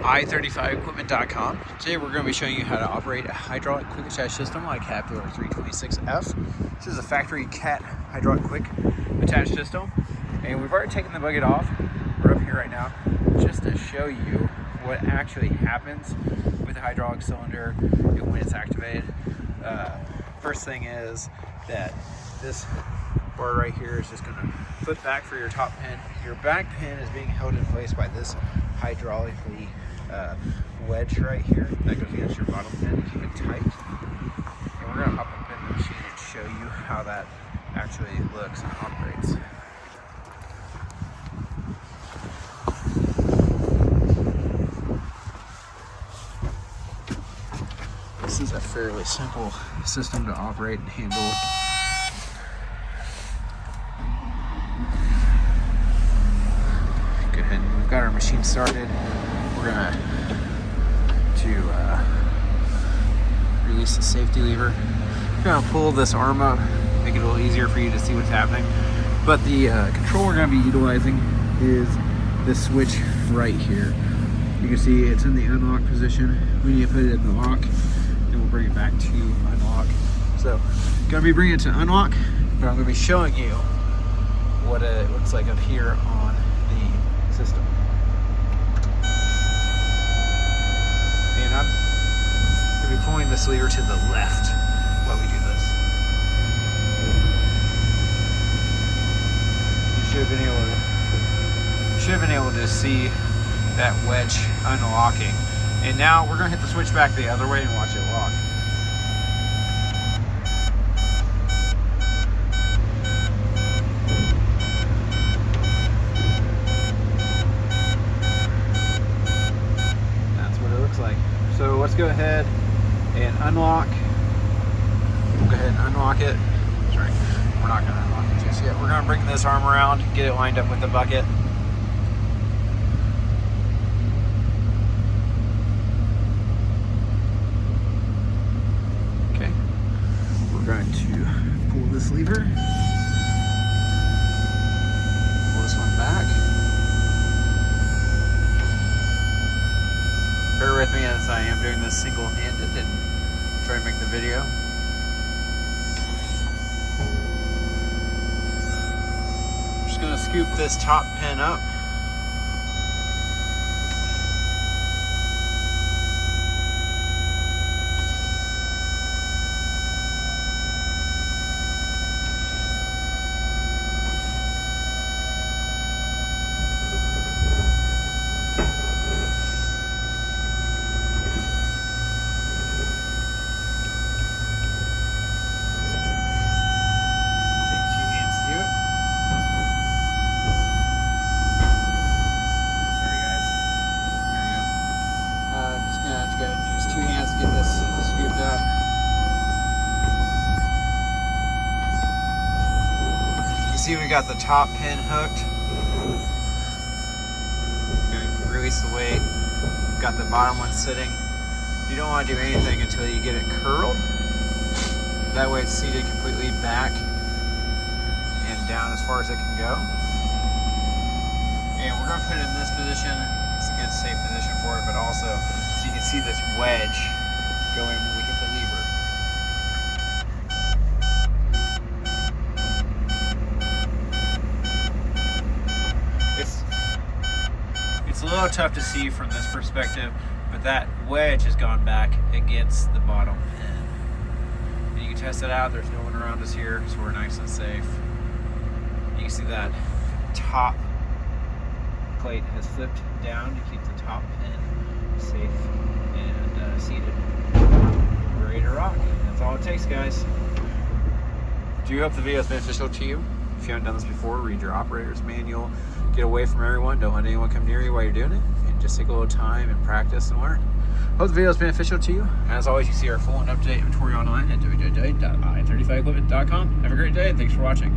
i35equipment.com. Today we're going to be showing you how to operate a hydraulic quick attach system on a Caterpillar 326F. This is a factory Cat hydraulic quick attach system, and we've already taken the bucket off. We're up here right now just to show you what actually happens with the hydraulic cylinder when it's activated. First thing is that this bar right here is just going to flip back for your top pin. Your back pin is being held in place by this hydraulically wedge right here that goes against your bottom pin to keep it tight. And we're going to hop up in the machine and show you how that actually looks and operates. This is a fairly simple system to operate and handle. Go ahead, we've got our machine started. We're gonna release the safety lever. We're gonna pull this arm up, make it a little easier for you to see what's happening. But the control we're gonna be utilizing is this switch right here. You can see it's in the unlock position. We need to put it in the lock, and we'll bring it back to unlock. So, gonna be bringing it to unlock, but I'm gonna be showing you what it looks like up here on the system. And I'm gonna be pulling this lever to the left while we do this. You should have been able to see that wedge unlocking. And now we're gonna hit the switch back the other way and watch it lock. That's what it looks like. So let's go ahead and unlock. We'll go ahead and unlock it. Sorry, we're not gonna unlock it just yet. We're gonna bring this arm around, get it lined up with the bucket. We're going to pull this lever, pull this one back. Bear with me as I am doing this single-handed and try to make the video. I'm just going to scoop this top pin up. Use 2 hands to get this scooped up. You see we got the top pin hooked. Okay, release the weight. Got the bottom one sitting. You don't want to do anything until you get it curled. That way it's seated completely back and down as far as it can go. And we're going to put it in this position. It's a good safe position for it, but also so you can see this wedge going when we hit the lever. It's a little tough to see from this perspective, but that wedge has gone back against the bottom pin. And you can test it out. There's no one around us here, so we're nice and safe. You can see that top plate has flipped down to keep the top pin safe and seated. We're ready to rock. That's all it takes, guys. Do you hope the video is beneficial to you? If you haven't done this before, read your operator's manual. Get away from everyone. Don't let anyone come near you while you're doing it. And just take a little time and practice and learn. Hope the video is beneficial to you. And as always, you see our full and up-to-date inventory online at www.i35equipment.com. Have a great day, and thanks for watching.